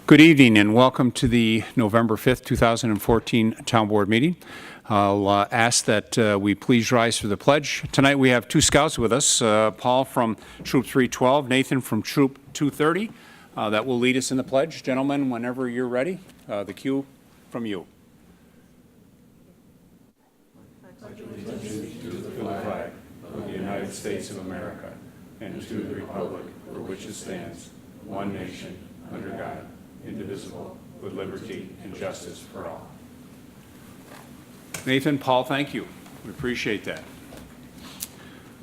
Good evening and welcome to the November 5th, 2014 Town Board meeting. I'll ask that we please rise for the pledge. Tonight we have two scouts with us, Paul from Troop 312, Nathan from Troop 230, that will lead us in the pledge. Gentlemen, whenever you're ready, the cue from you. Pledge allegiance to the flag of the United States of America and to the republic for which it stands, one nation, under God, indivisible, with liberty and justice for all. Nathan, Paul, thank you. We appreciate that.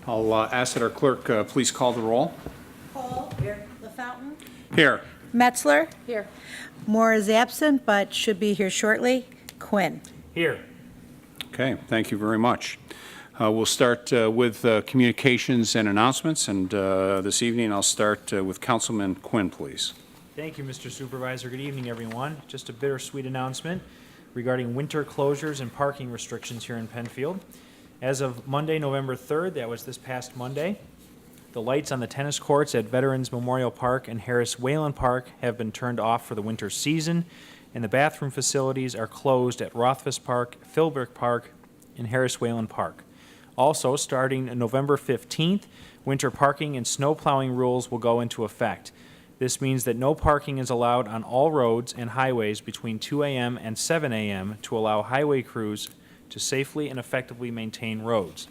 I'll ask that our clerk please call the roll. Paul. Here. LaFountain. Here. Metzler. Here. Moore is absent, but should be here shortly. Quinn. Here. Okay, thank you very much. We'll start with communications and announcements, and this evening I'll start with Councilman Quinn, please. Thank you, Mr. Supervisor. Good evening, everyone. Just a bittersweet announcement regarding winter closures and parking restrictions here in Penfield. As of Monday, November 3rd, that was this past Monday, the lights on the tennis courts at Veterans Memorial Park and Harris Wayland Park have been turned off for the winter season, and the bathroom facilities are closed at Rothfuss Park, Philbrook Park, and Harris Wayland Park. Also, starting November 15th, winter parking and snow plowing rules will go into effect. This means that no parking is allowed on all roads and highways between 2 a.m. and 7 a.m. to allow highway crews to safely and effectively maintain roads.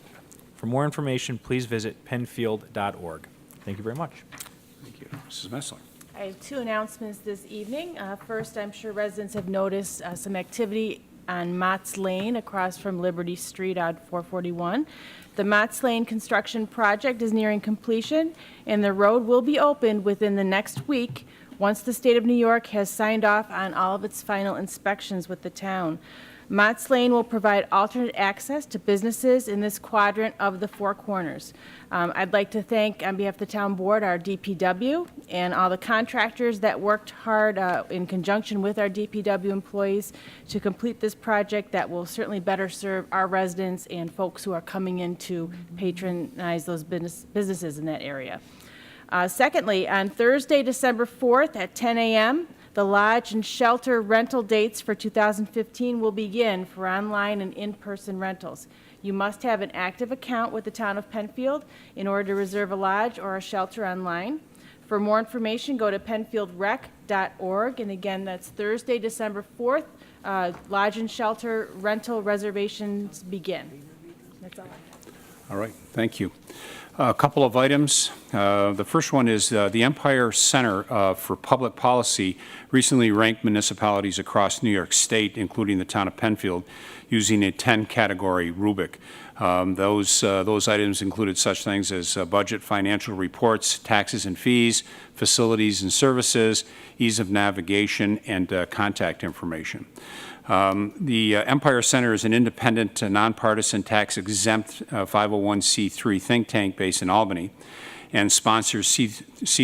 For more information, please visit penfield.org. Thank you very much. Thank you. Mrs. Messler. I have two announcements this evening. First, I'm sure residents have noticed some activity on Mott's Lane across from Liberty Street on 441. The Mott's Lane construction project is nearing completion, and the road will be opened within the next week once the state of New York has signed off on all of its final inspections with the town. Mott's Lane will provide alternate access to businesses in this quadrant of the Four Corners. I'd like to thank, on behalf of the town board, our DPW and all the contractors that worked hard in conjunction with our DPW employees to complete this project that will certainly better serve our residents and folks who are coming in to patronize those businesses in that area. Secondly, on Thursday, December 4th at 10 a.m., the lodge and shelter rental dates for 2015 will begin for online and in-person rentals. You must have an active account with the town of Penfield in order to reserve a lodge or a shelter online. For more information, go to penfieldrec.org. And again, that's Thursday, December 4th. Lodge and shelter rental reservations begin. That's all I have. All right, thank you. A couple of items. The first one is the Empire Center for Public Policy recently ranked municipalities across New York State, including the town of Penfield, using a 10-category rubric. Those items included such things as budget, financial reports, taxes and fees, facilities and services, ease of navigation, and contact information. The Empire Center is an independent, nonpartisan, tax-exempt 501c3 think tank based in Albany and sponsors See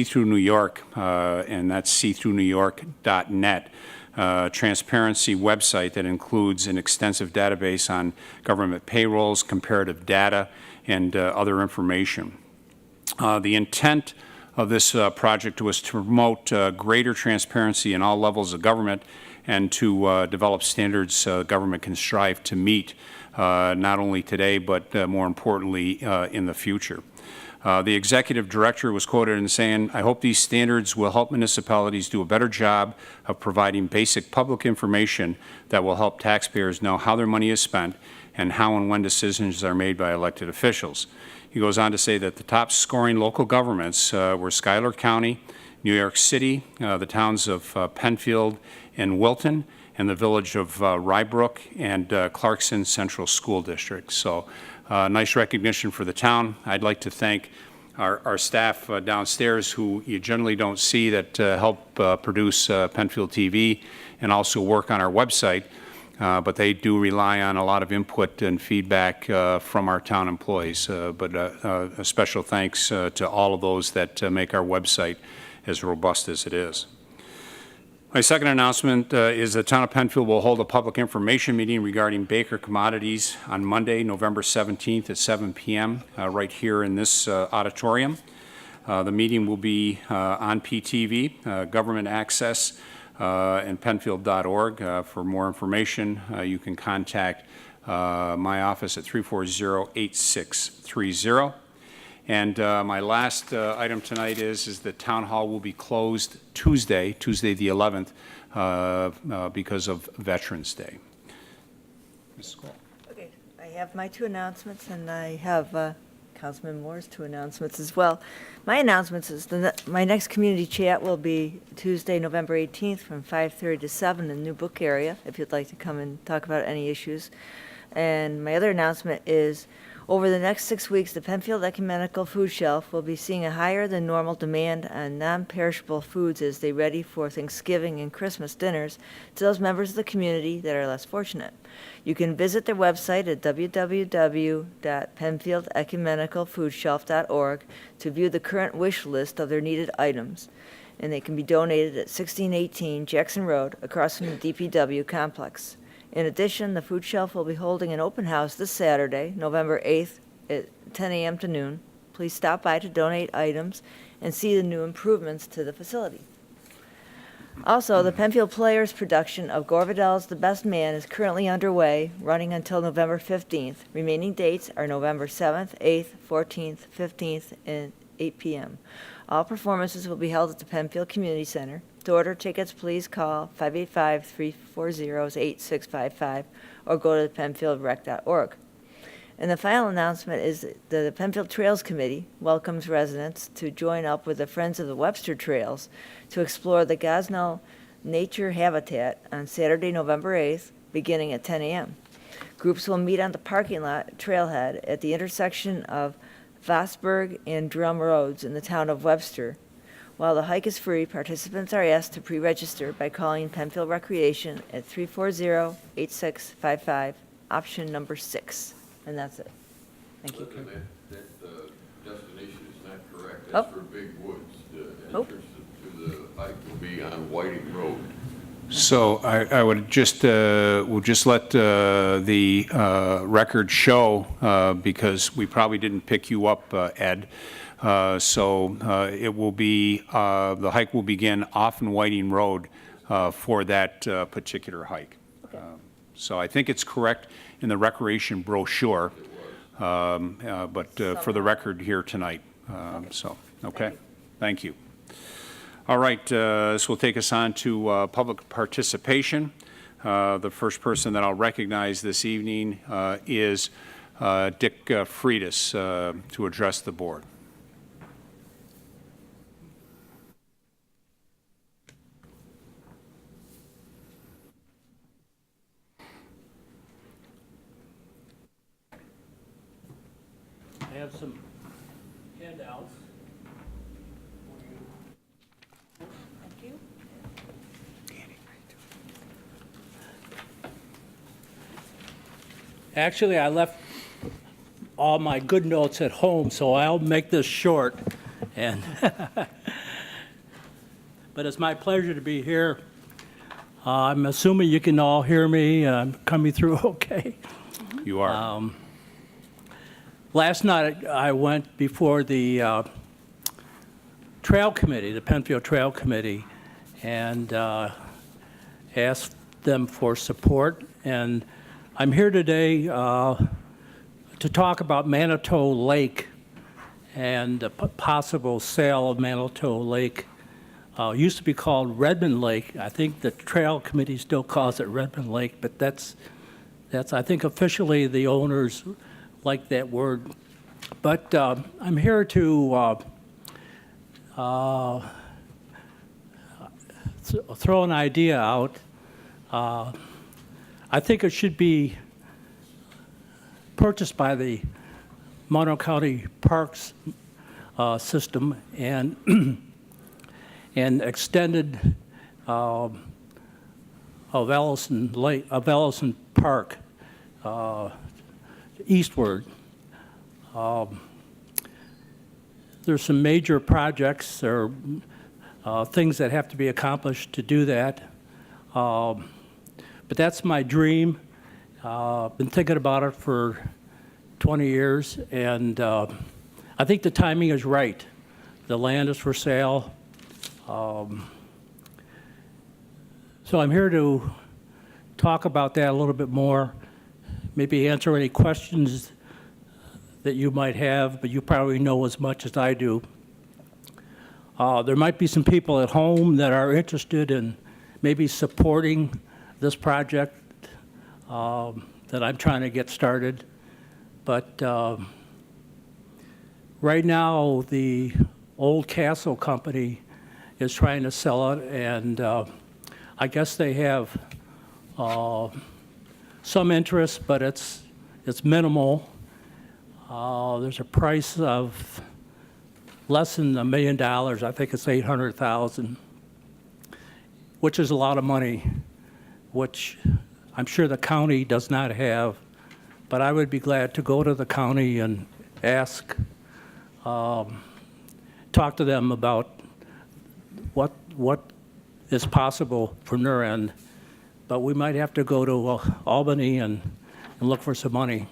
Through New York, and that's seethroughnewyork.net, transparency website that includes an extensive database on government payrolls, comparative data, and other information. The intent of this project was to promote greater transparency in all levels of government and to develop standards government can strive to meet not only today but more importantly in the future. The executive director was quoted in saying, "I hope these standards will help municipalities do a better job of providing basic public information that will help taxpayers know how their money is spent and how and when decisions are made by elected officials." He goes on to say that the top scoring local governments were Schuyler County, New York City, the towns of Penfield and Wilton, and the village of Rybrook and Clarkson Central School District. So nice recognition for the town. I'd like to thank our staff downstairs who you generally don't see that help produce Penfield TV and also work on our website, but they do rely on a lot of input and feedback from our town employees. But a special thanks to all of those that make our website as robust as it is. My second announcement is the town of Penfield will hold a public information meeting regarding Baker Commodities on Monday, November 17th at 7 p.m. Right here in this auditorium. The meeting will be on PTV, government access, and penfield.org. For more information, you can contact my office at 340-8630. And my last item tonight is the town hall will be closed Tuesday the 11th, because of Veterans Day. Mrs. Cole. Okay, I have my two announcements, and I have Councilman Moore's two announcements as well. My announcements is my next community chat will be Tuesday, November 18th from 5:30 to 7 in the New Book area, if you'd like to come and talk about any issues. And my other announcement is, over the next 6 weeks, the Penfield Ecumenical Food Shelf will be seeing a higher than normal demand on non-perishable foods as they ready for Thanksgiving and Christmas dinners to those members of the community that are less fortunate. You can visit their website at www.penfieldecumenicalfoodshelf.org to view the current wish list of their needed items, and they can be donated at 1618 Jackson Road across from the DPW complex. In addition, the food shelf will be holding an open house this Saturday, November 8th at 10 a.m. to noon. Please stop by to donate items and see the new improvements to the facility. Also, the Penfield Players production of Gore Vidal's The Best Man is currently underway, running until November 15th. Remaining dates are November 7th, 8th, 14th, 15th, and 8 p.m. All performances will be held at the Penfield Community Center. To order tickets, please call 585-340-8655 or go to penfieldrec.org. And the final announcement is that the Penfield Trails Committee welcomes residents to join up with the Friends of the Webster Trails to explore the Gosnell Nature Habitat on Saturday, November 8th, beginning at 10 a.m. Groups will meet on the parking lot trailhead at the intersection of Vosburg and Drum Roads in the town of Webster. While the hike is free, participants are asked to pre-register by calling Penfield Recreation at 340-8655, option number 6. And that's it. Thank you. That destination is not correct. Oh. That's for Big Woods. The Oh. entrance to the hike will be on Whiting Road. So I would just, we'll just let the record show, because we probably didn't pick you up, Ed. So it will be, the hike will begin off in Whiting Road for that particular hike. So I think it's correct in the recreation brochure, but for the record here tonight. So, okay, thank you. All right, this will take us on to public participation. The first person that I'll recognize this evening is Dick Freitas to address the board. I have some handouts. Thank you. Actually, I left all my good notes at home, so I'll make this short. And but it's my pleasure to be here. I'm assuming you can all hear me. I'm coming through okay. You are. Last night, I went before the Trail Committee, the Penfield Trail Committee, and asked them for support. And I'm here today to talk about Manitou Lake and the possible sale of Manitou Lake. Used to be called Redmond Lake. I think the Trail Committee still calls it Redmond Lake, but that's I think officially the owners like that word. But I'm here to throw an idea out. I think it should be purchased by the Monroe County Parks system and and extended of Ellison Lake, of Ellison Park eastward. There's some major projects or things that have to be accomplished to do that. But that's my dream. Been thinking about it for 20 years, and I think the timing is right. The land is for sale. So I'm here to talk about that a little bit more, maybe answer any questions that you might have, but you probably know as much as I do. There might be some people at home that are interested in maybe supporting this project that I'm trying to get started. But right now, the old Castle Company is trying to sell it, and I guess they have some interest, but it's minimal. There's a price of less than $1 million. I think it's $800,000, which is a lot of money, which I'm sure the county does not have. But I would be glad to go to the county and ask, talk to them about what is possible from their end. But we might have to go to Albany and look for some money.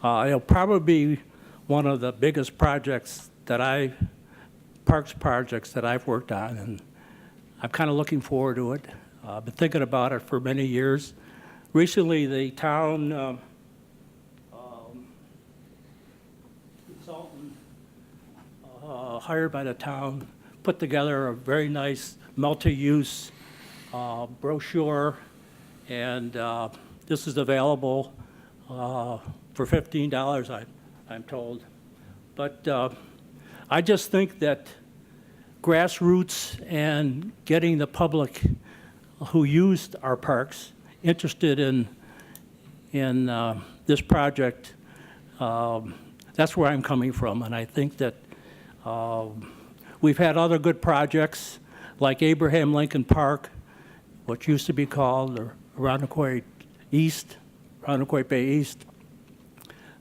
It'll probably be one of the biggest projects that parks projects that I've worked on, and I'm kind of looking forward to it. I've been thinking about it for many years. Recently, the town consultant hired by the town put together a very nice multi-use brochure, and this is available for $15, I'm told. But I just think that grassroots and getting the public who used our parks interested in this project, that's where I'm coming from. And I think that we've had other good projects like Abraham Lincoln Park, what used to be called the Roanoke Bay East.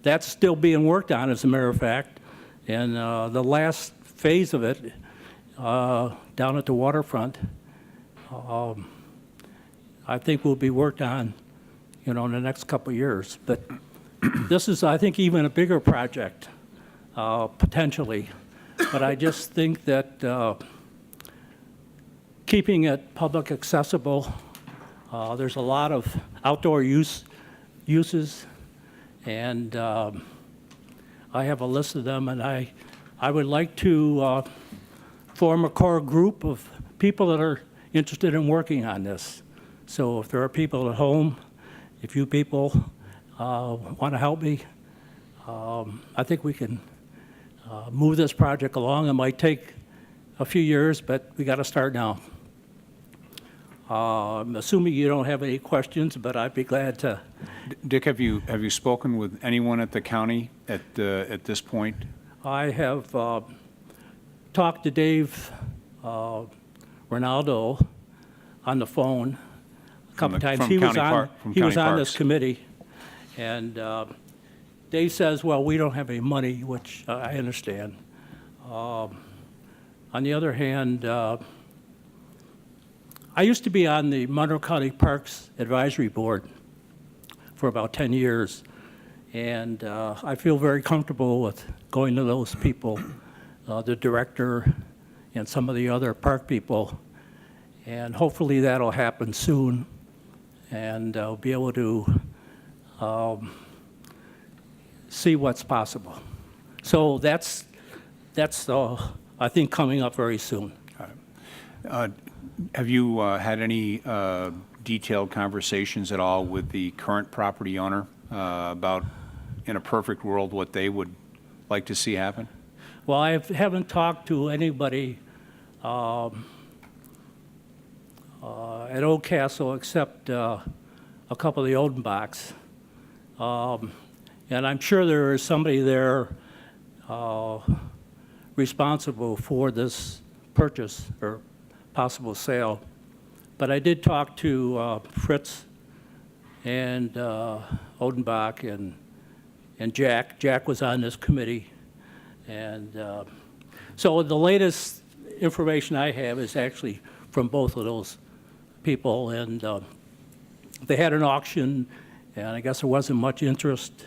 That's still being worked on, as a matter of fact. And the last phase of it, down at the waterfront, I think will be worked on, in the next couple of years. But this is, I think, even a bigger project, potentially. But I just think that keeping it public accessible, there's a lot of outdoor uses, and I have a list of them, and I would like to form a core group of people that are interested in working on this. So if there are people at home, if you people want to help me, I think we can move this project along. It might take a few years, but we got to start now. I'm assuming you don't have any questions, but I'd be glad to. Dick, have you spoken with anyone at the county at this point? I have talked to Dave Ronaldo on the phone a couple times. He was on this committee, and Dave says, well, we don't have any money, which I understand. On the other hand, I used to be on the Monroe County Parks Advisory Board for about 10 years, and I feel very comfortable with going to those people, the director and some of the other park people, and hopefully that'll happen soon, and I'll be able to see what's possible. So that's I think, coming up very soon. Have you had any detailed conversations at all with the current property owner about, in a perfect world, what they would like to see happen? Well, I haven't talked to anybody at Old Castle except a couple of the Odenbachs. And I'm sure there is somebody there responsible for this purchase or possible sale. But I did talk to Fritz and Odenbach and Jack. Jack was on this committee. And so the latest information I have is actually from both of those people. And they had an auction, and I guess there wasn't much interest.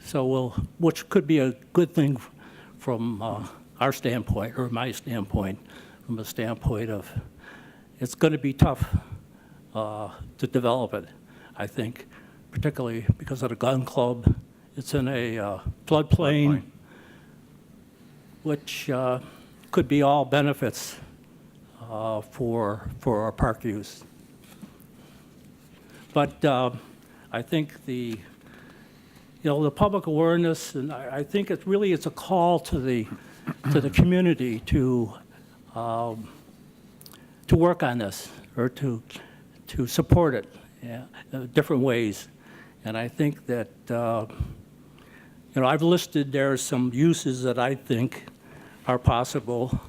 So which could be a good thing from our standpoint, or my standpoint, from a standpoint of, it's going to be tough to develop it, I think, particularly because of the gun club. It's in a floodplain, which could be all benefits for our park use. But I think the public awareness, and I think it's a call to the community to work on this, or to support it, different ways. And I think that I've listed there some uses that I think are possible,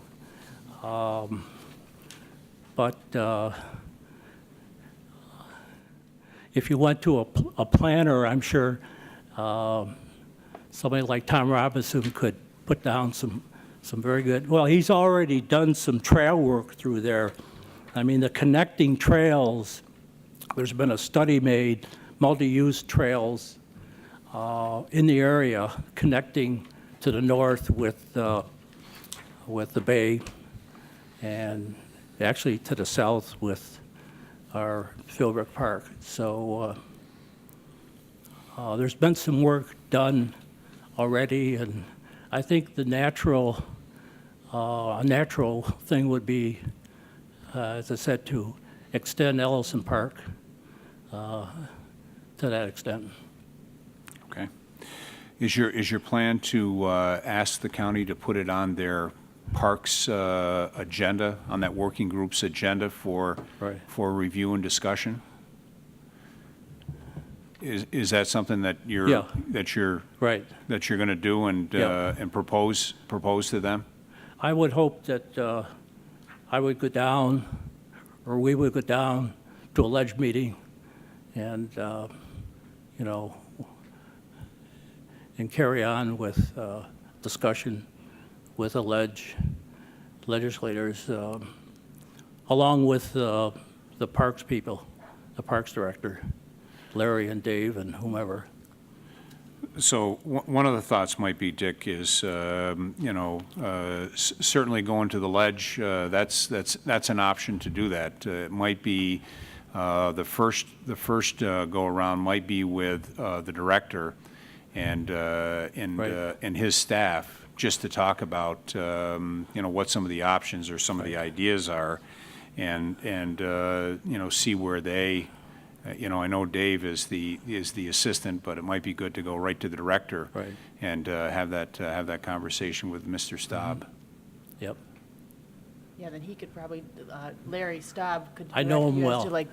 but if you went to a planner, I'm sure somebody like Tom Robinson could put down some very good, well, he's already done some trail work through there. I mean, the connecting trails, there's been a study made, multi-use trails in the area connecting to the north with the bay, and actually to the south with our Philbrook Park. So there's been some work done already, and I think the natural thing would be, as I said, to extend Ellison Park to that extent. Okay. Is your plan to ask the county to put it on their parks agenda, on that working group's agenda for Right. for review and discussion? Is that something that you're Yeah. Right. that you're going to do and Yeah. and propose to them? I would hope that I would go down, or we would go down to a ledge meeting and, and carry on with discussion with the legislators, along with the parks people, the parks director, Larry and Dave and whomever. So one of the thoughts might be, Dick, is certainly going to the ledge. That's an option to do that. It might be the first go around might be with the director and Right. and his staff, just to talk about what some of the options or some of the ideas are, and see where they. I know Dave is the assistant, but it might be good to go right to the director, Right. and have that conversation with Mr. Staub. Yep. Yeah, then he could probably, Larry Staub could I know direct him you as well. to like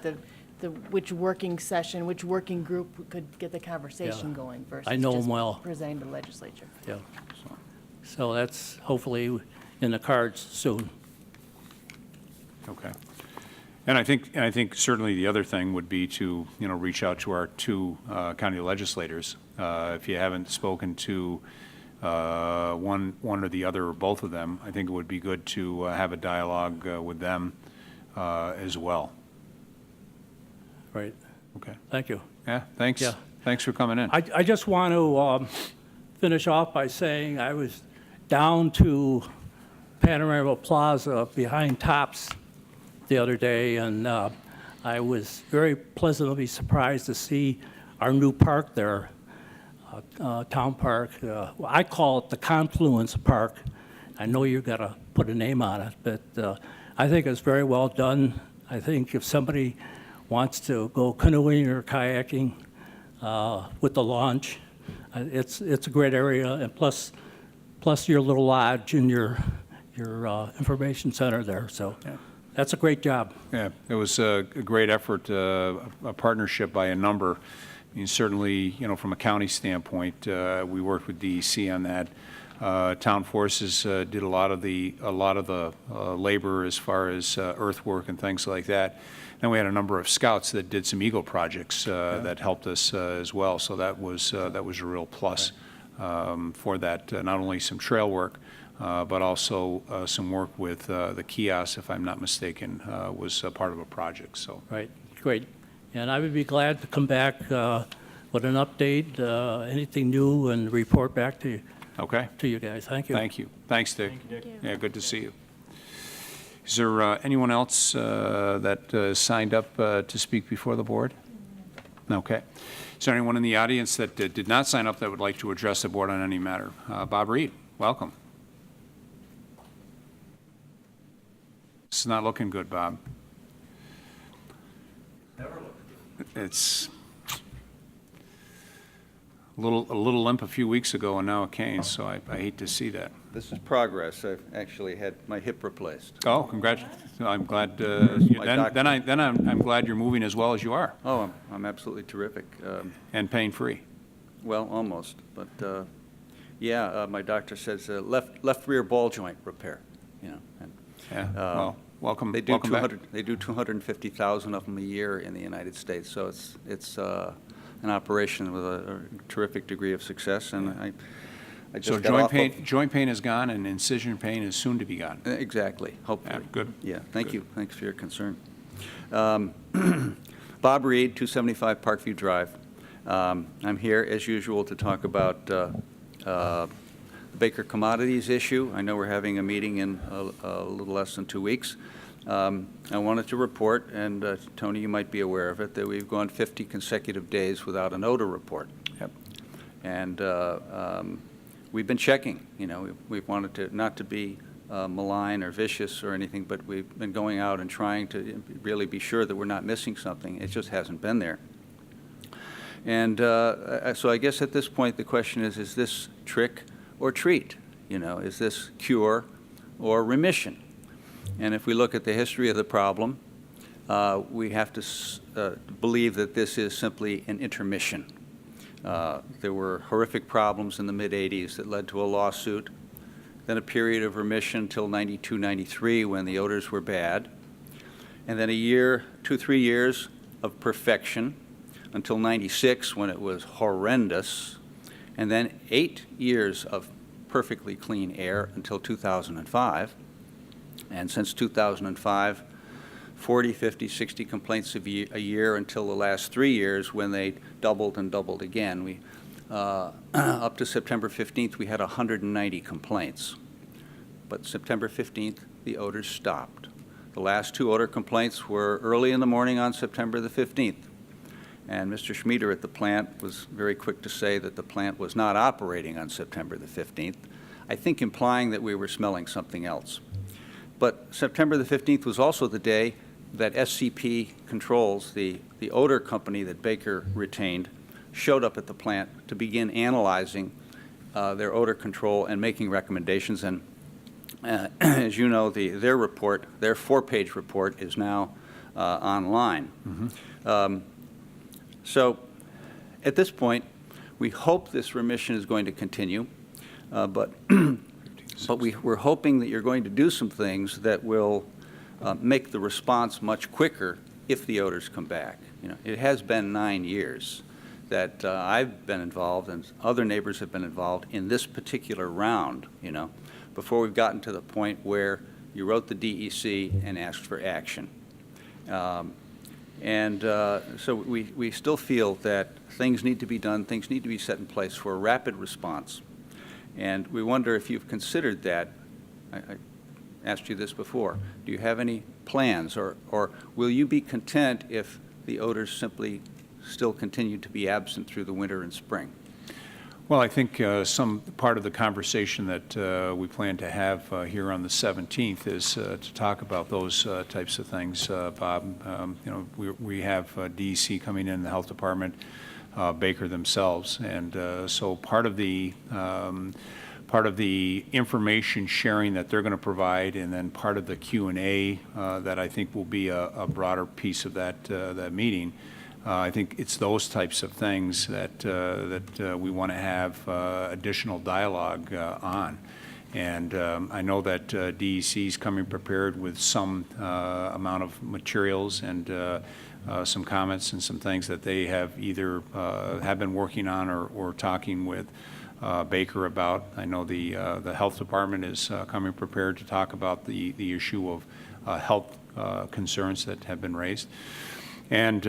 which working session, which working group could get the conversation Yeah. going versus I know him just well. presenting to legislature. Yeah. So that's hopefully in the cards soon. Okay. And I think certainly the other thing would be to, reach out to our two county legislators. If you haven't spoken to one or the other or both of them, I think it would be good to have a dialogue with them as well. Right. Okay. Thank you. Yeah, thanks. Yeah. Thanks for coming in. I just want to finish off by saying I was down to Panorama Plaza behind Tops the other day, and I was very pleasantly surprised to see our new park there, Town Park. I call it the Confluence Park. I know you've got to put a name on it, but I think it's very well done. I think if somebody wants to go canoeing or kayaking with the launch, it's a great area, and plus your little lodge and your information center there. So that's a great job. Yeah, it was a great effort, a partnership by a number. I mean, certainly, from a county standpoint, we worked with DEC on that. Town Forces did a lot of the labor as far as earthwork and things like that. Then we had a number of scouts that did some Eagle projects that helped us as well. So that was a real plus for that. Not only some trail work, but also some work with the kiosks, if I'm not mistaken, was a part of a project. So Right, great. And I would be glad to come back with an update, anything new, and report back to okay. you guys. Thank you. Thank you. Thanks, Dick. Thank you, Dick. Yeah, good to see you. Is there anyone else that signed up to speak before the board? Okay. Is there anyone in the audience that did not sign up that would like to address the board on any matter? Bob Reed, welcome. It's not looking good, Bob. Never looked good. It's a little limp a few weeks ago and now a cane, so I hate to see that. This is progress. I've actually had my hip replaced. Oh, congratulations. I'm glad, My doctor- then I'm glad you're moving as well as you are Oh, I'm absolutely terrific. and pain-free. Well, almost, but yeah, my doctor says left rear ball joint repair, you know. And, Yeah, well, welcome they do back. They do 250,000 of them a year in the United States, so it's an operation with a terrific degree of success, and I just So got off of- joint pain is gone and incision pain is soon to be gone. Exactly, hopefully. Yeah, good. Yeah, thank Good. you. Thanks for your concern. Bob Reed, 275 Parkview Drive. I'm here, as usual, to talk about the Baker Commodities issue. I know we're having a meeting in a little less than 2 weeks. I wanted to report, and Tony, you might be aware of it, that we've gone 50 consecutive days without an odor report. Yep. And we've been checking, you know, we've wanted to, not to be malign or vicious or anything, but we've been going out and trying to really be sure that we're not missing something. It just hasn't been there. And so I guess at this point, the question is this trick or treat? You know, is this cure or remission? And if we look at the history of the problem, we have to believe that this is simply an intermission. There were horrific problems in the mid-'80s that led to a lawsuit, then a period of remission until 92, 93 when the odors were bad, and then a year, 2-3 years of perfection until 96 when it was horrendous, and then 8 years of perfectly clean air until 2005. And since 2005, 40, 50, 60 complaints a year until the last 3 years when they doubled and doubled again. We, up to September 15th, we had 190 complaints. But September 15th, the odors stopped. The last 2 odor complaints were early in the morning on September the 15th. And Mr. Schmieder at the plant was very quick to say that the plant was not operating on September the 15th, I think implying that we were smelling something else. But September the 15th was also the day that SCP Controls, the odor company that Baker retained, showed up at the plant to begin analyzing their odor control and making recommendations. And as you know, their report, their 4-page report, is now online. Mm-hmm. So at this point, we hope this remission is going to continue, but we're hoping that you're going to do some things that will make the response much quicker if the odors come back. You know, it has been 9 years that I've been involved and other neighbors have been involved in this particular round, you know, before we've gotten to the point where you wrote the DEC and asked for action. So we still feel that things need to be done, things need to be set in place for a rapid response. And we wonder if you've considered that. I asked you this before. Do you have any plans, or will you be content if the odors simply still continue to be absent through the winter and spring? Well, I think some part of the conversation that we plan to have here on the 17th is to talk about those types of things, Bob. You know, we have DEC coming in, the health department, Baker themselves, and so part of the information sharing that they're going to provide, and then part of the Q&A that I think will be a broader piece of that meeting. I think it's those types of things that we want to have additional dialogue on. And I know that DEC is coming prepared with some amount of materials and some comments and some things that they have either have been working on or talking with Baker about. I know the health department is coming prepared to talk about the issue of health concerns that have been raised. And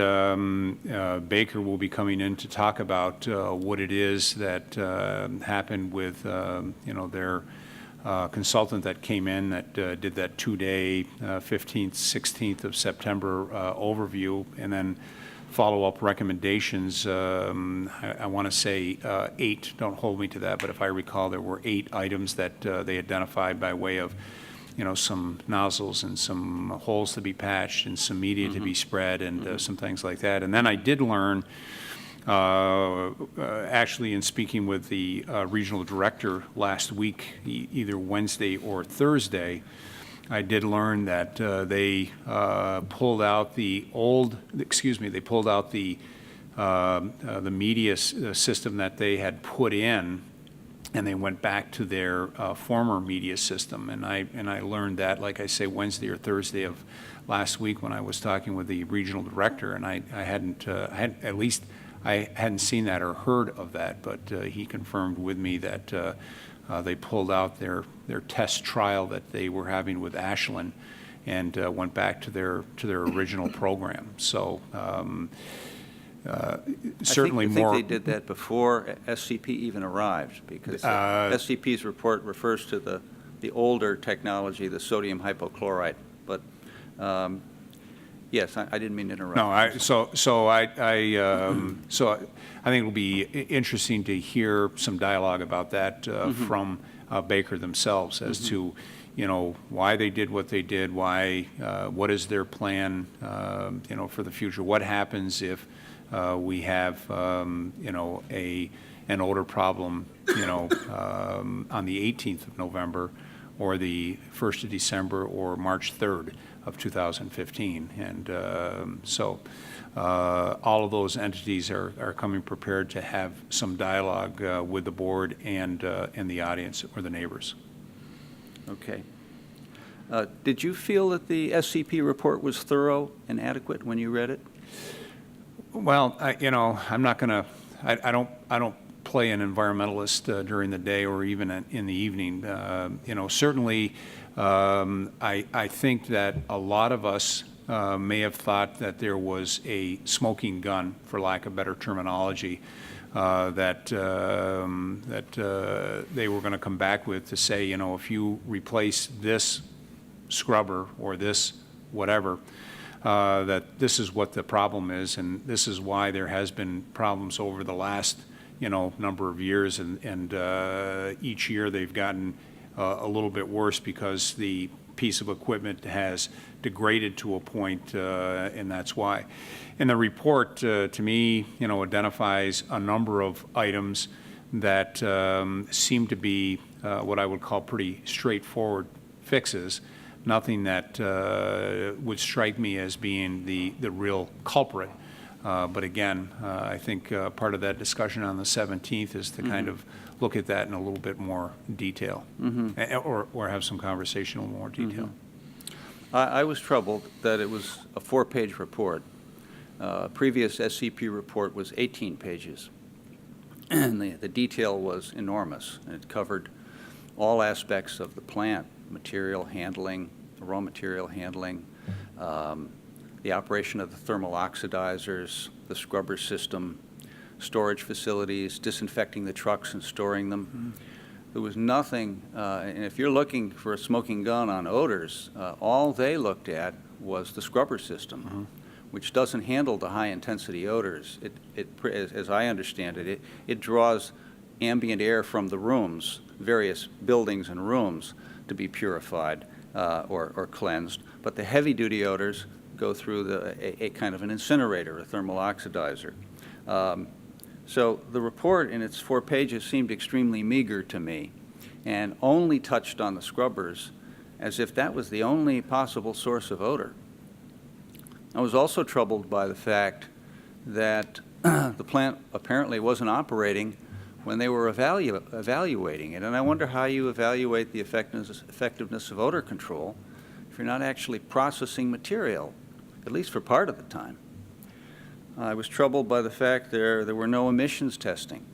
Baker will be coming in to talk about what it is that happened with, you know, their consultant that came in that did that 2-day, 15th, 16th of September overview, and then follow-up recommendations. I want to say 8, don't hold me to that, but if I recall, there were 8 items that they identified by way of, some nozzles and some holes to be patched and some media to be spread and some things like that. And then I did learn, actually in speaking with the regional director last week, either Wednesday or Thursday, I did learn that they pulled out the media system that they had put in, and they went back to their former media system. And I learned that, like I say, Wednesday or Thursday of last week when I was talking with the regional director, and I hadn't seen that or heard of that, but he confirmed with me that they pulled out their test trial that they were having with Ashland and went back to their original program. So certainly I more. think they did that before SCP even arrived, because SCP's report refers to the older technology, the sodium hypochlorite. But yes, I didn't mean to interrupt. No, I think it'll be interesting to hear some dialogue about that from Baker themselves as to, why they did what they did, what is their plan, for the future. What happens if we have, an odor problem, on the 18th of November or the 1st of December or March 3rd of 2015. And all of those entities are coming prepared to have some dialogue with the board and the audience or the neighbors. Okay. Did you feel that the SCP report was thorough and adequate when you read it? Well, I'm not going to. I don't play an environmentalist during the day or even in the evening. Certainly, I think that a lot of us may have thought that there was a smoking gun, for lack of better terminology, that they were going to come back with to say, if you replace this scrubber or this whatever, that this is what the problem is, and this is why there has been problems over the last number of years, and each year they've gotten a little bit worse because the piece of equipment has degraded to a point, and that's why. And the report, to me, identifies a number of items that seem to be what I would call pretty straightforward fixes. Nothing that would strike me as being the real culprit. But again, I think part of that discussion on the 17th is to kind of look at that in a little bit more detail, or have some conversation in more detail. I was troubled that it was a 4-page report. Previous SCP report was 18 pages, and the detail was enormous. And it covered all aspects of the plant, material handling, raw material handling, the operation of the thermal oxidizers, the scrubber system, storage facilities, disinfecting the trucks and storing them. There was nothing, and if you're looking for a smoking gun on odors, all they looked at was the scrubber system, which doesn't handle the high-intensity odors. As I understand it, it draws ambient air from the rooms, various buildings and rooms, to be purified or cleansed. But the heavy-duty odors go through a kind of an incinerator, a thermal oxidizer. So the report in its 4 pages seemed extremely meager to me, and only touched on the scrubbers as if that was the only possible source of odor. I was also troubled by the fact that the plant apparently wasn't operating when they were evaluating it. And I wonder how you evaluate the effectiveness of odor control if you're not actually processing material, at least for part of the time. I was troubled by the fact there were no emissions testing,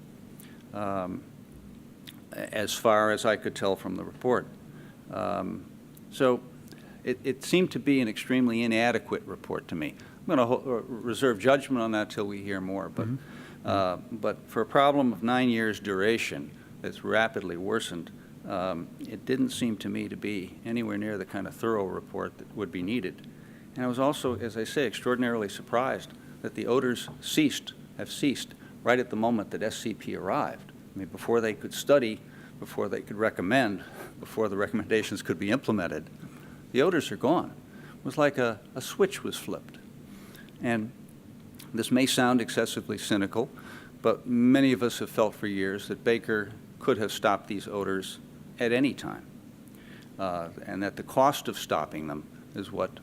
as far as I could tell from the report. So it seemed to be an extremely inadequate report to me. I'm going to reserve judgment on that till we hear more. But for a problem of 9 years' duration that's rapidly worsened, It didn't seem to me to be anywhere near the kind of thorough report that would be needed. And I was also, as I say, extraordinarily surprised that the odors have ceased right at the moment that SCP arrived. I mean, before they could study, before they could recommend, before the recommendations could be implemented, the odors are gone. It was like a switch was flipped. And this may sound excessively cynical, but many of us have felt for years that Baker could have stopped these odors at any time, and that the cost of stopping them is what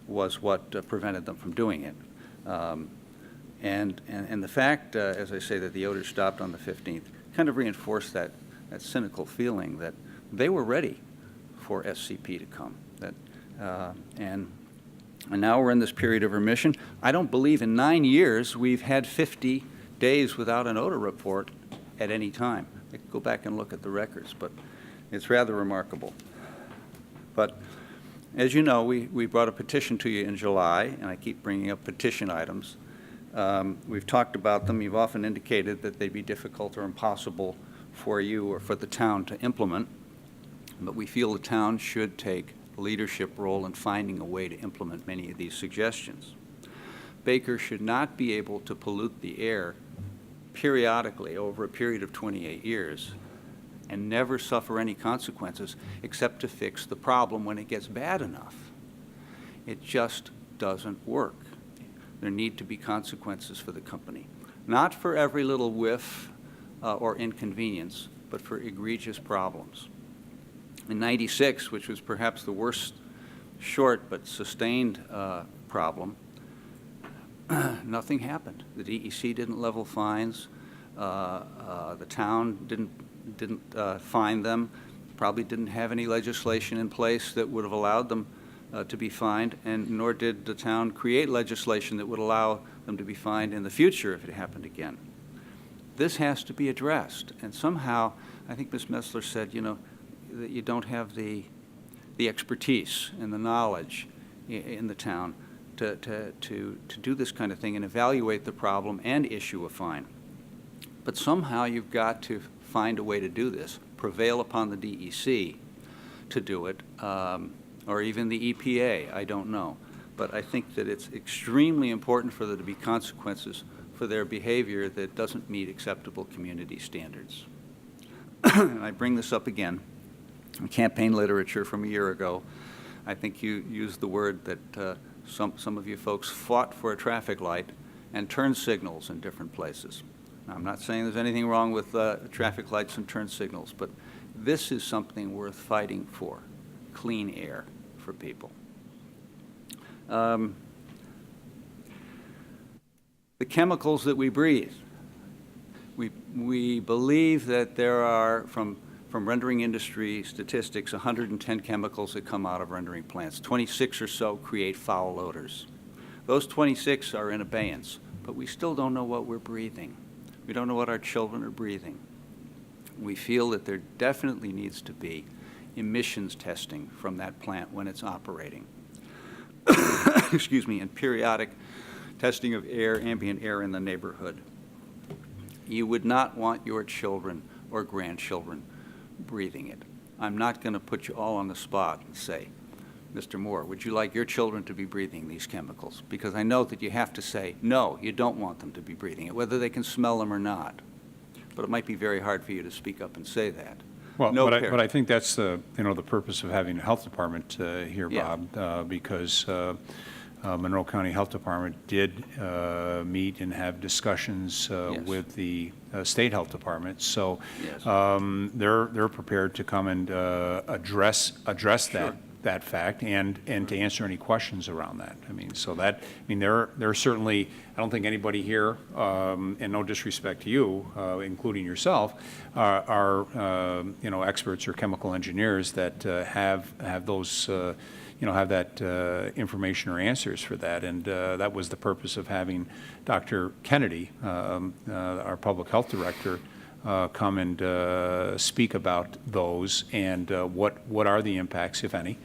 was what prevented them from doing it. And the fact, as I say, that the odors stopped on the 15th kind of reinforced that cynical feeling that they were ready for SCP to come. And now we're in this period of remission. I don't believe in 9 years we've had 50 days without an odor report at any time. I could go back and look at the records, but it's rather remarkable. But as you know, we brought a petition to you in July, and I keep bringing up petition items. We've talked about them. You've often indicated that they'd be difficult or impossible for you or for the town to implement, but we feel the town should take a leadership role in finding a way to implement many of these suggestions. Baker should not be able to pollute the air periodically over a period of 28 years and never suffer any consequences except to fix the problem when it gets bad enough. It just doesn't work. There need to be consequences for the company. Not for every little whiff or inconvenience, but for egregious problems. In '96, which was perhaps the worst short but sustained problem, nothing happened. The DEC didn't level fines. The town didn't fine them, probably didn't have any legislation in place that would have allowed them to be fined, and nor did the town create legislation that would allow them to be fined in the future if it happened again. This has to be addressed, and somehow, I think Ms. Messler said, you know, that you don't have the expertise and the knowledge in the town to do this kind of thing and evaluate the problem and issue a fine. But somehow you've got to find a way to do this, prevail upon the DEC to do it, or even the EPA, I don't know. But I think that it's extremely important for there to be consequences for their behavior that doesn't meet acceptable community standards. And I bring this up again. In campaign literature from a year ago, I think you used the word that some of you folks fought for a traffic light and turn signals in different places. Now, I'm not saying there's anything wrong with traffic lights and turn signals, but this is something worth fighting for, clean air for people. The chemicals that we breathe. We believe that there are, from rendering industry statistics, 110 chemicals that come out of rendering plants. 26 or so create foul odors. Those 26 are in abeyance, but we still don't know what we're breathing. We don't know what our children are breathing. We feel that there definitely needs to be emissions testing from that plant when it's operating. Excuse me, and periodic testing of air, ambient air in the neighborhood. You would not want your children or grandchildren breathing it. I'm not going to put you all on the spot and say, Mr. Moore, would you like your children to be breathing these chemicals? Because I know that you have to say, no, you don't want them to be breathing it, whether they can smell them or not. But it might be very hard for you to speak up and say that. Well, No but parent. I think that's the purpose of having a health department here, Yeah. Bob, because Monroe County Health Department did meet and have discussions Yes. with the state health department. So Yes. they're prepared to come and address Sure. that fact and to answer any questions around that. I mean, so that, I mean, there are certainly, I don't think anybody here, and no disrespect to you, including yourself, are experts or chemical engineers that have those, have that information or answers for that. And that was the purpose of having Dr. Kennedy, our public health director, come and speak about those and what are the impacts, if any,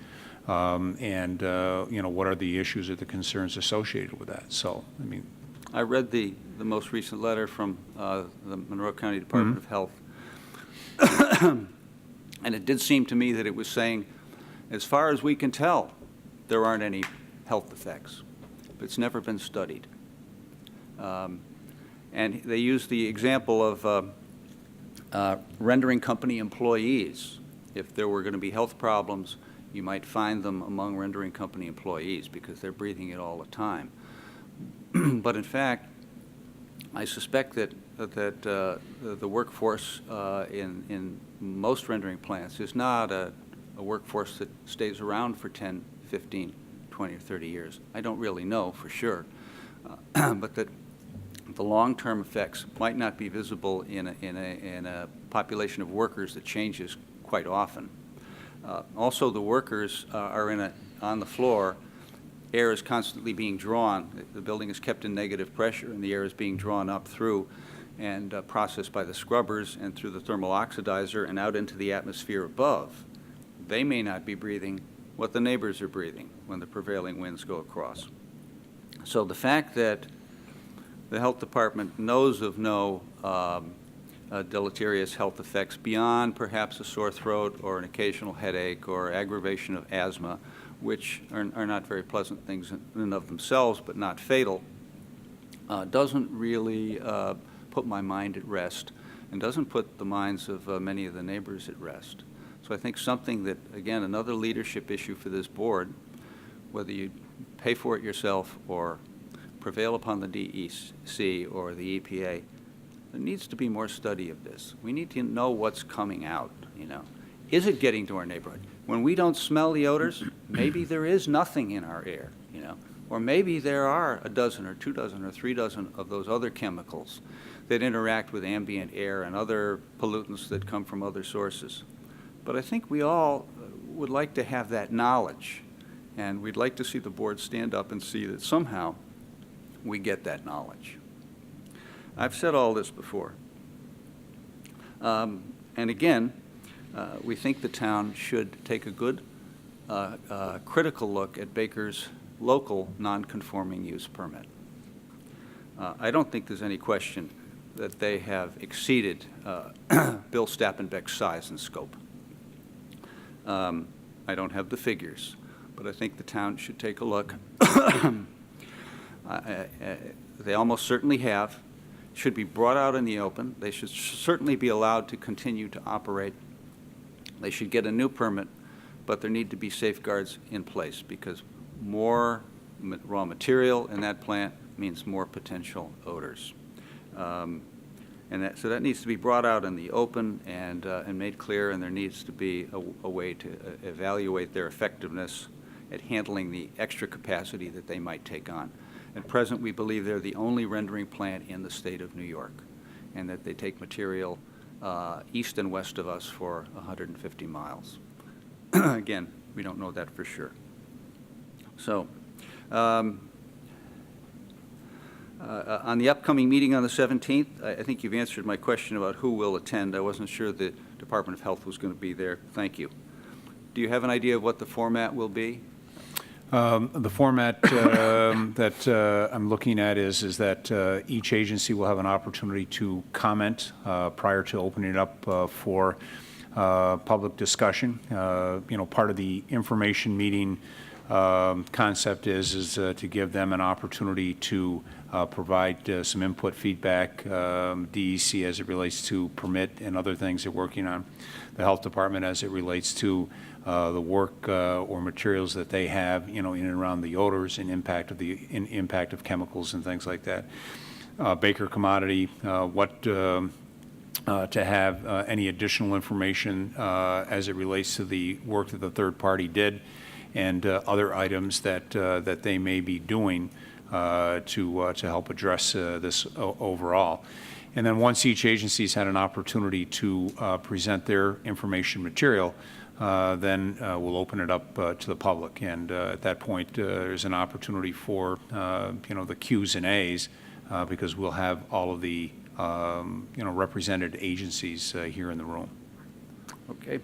and what are the issues or the concerns associated with that. So, I mean, I read the most recent letter from the Monroe County Department of Health, And it did seem to me that it was saying, as far as we can tell, there aren't any health effects. But it's never been studied. And they used the example of rendering company employees. If there were going to be health problems, you might find them among rendering company employees because they're breathing it all the time. But in fact, I suspect that the workforce in most rendering plants is not a workforce that stays around for 10, 15, 20, or 30 years. I don't really know for sure, but that the long-term effects might not be visible in a population of workers that changes quite often. Also, the workers are on the floor. Air is constantly being drawn. The building is kept in negative pressure, and the air is being drawn up through and processed by the scrubbers and through the thermal oxidizer and out into the atmosphere above. They may not be breathing what the neighbors are breathing when the prevailing winds go across. So the fact that the health department knows of no deleterious health effects beyond perhaps a sore throat or an occasional headache or aggravation of asthma, which are not very pleasant things in and of themselves, but not fatal, doesn't really put my mind at rest and doesn't put the minds of many of the neighbors at rest. So I think something that, again, another leadership issue for this board, whether you pay for it yourself or prevail upon the DEC or the EPA, there needs to be more study of this. We need to know what's coming out, you know. Is it getting to our neighborhood? When we don't smell the odors, maybe there is nothing in our air, you know. Or maybe there are a dozen or 2 dozen or 3 dozen of those other chemicals that interact with ambient air and other pollutants that come from other sources. But I think we all would like to have that knowledge, and we'd like to see the board stand up and see that somehow we get that knowledge. I've said all this before. And again, we think the town should take a good, critical look at Baker's local non-conforming use permit. I don't think there's any question that they have exceeded Bill Stappenbeck's size and scope. I don't have the figures, but I think the town should take a look. They almost certainly have. Should be brought out in the open. They should certainly be allowed to continue to operate. They should get a new permit, but there need to be safeguards in place because more raw material in that plant means more potential odors. So that needs to be brought out in the open and made clear, and there needs to be a way to evaluate their effectiveness at handling the extra capacity that they might take on. At present, we believe they're the only rendering plant in the state of New York, and that they take material east and west of us for 150 miles. Again, we don't know that for sure. So, on the upcoming meeting on the 17th, I think you've answered my question about who will attend. I wasn't sure the Department of Health was going to be there. Thank you. Do you have an idea of what the format will be? The format that I'm looking at is that each agency will have an opportunity to comment prior to opening it up for public discussion. Part of the information meeting concept is to give them an opportunity to provide some input, feedback, DEC as it relates to permit and other things they're working on, the health department as it relates to the work or materials that they have, in and around the odors and impact of chemicals and things like that. Baker Commodity, to have any additional information as it relates to the work that the third party did and other items that they may be doing to help address this overall. And then once each agency's had an opportunity to present their information material, then we'll open it up to the public. And at that point, there's an opportunity for, the Qs and As, because we'll have all of the, represented agencies here in the room. Okay.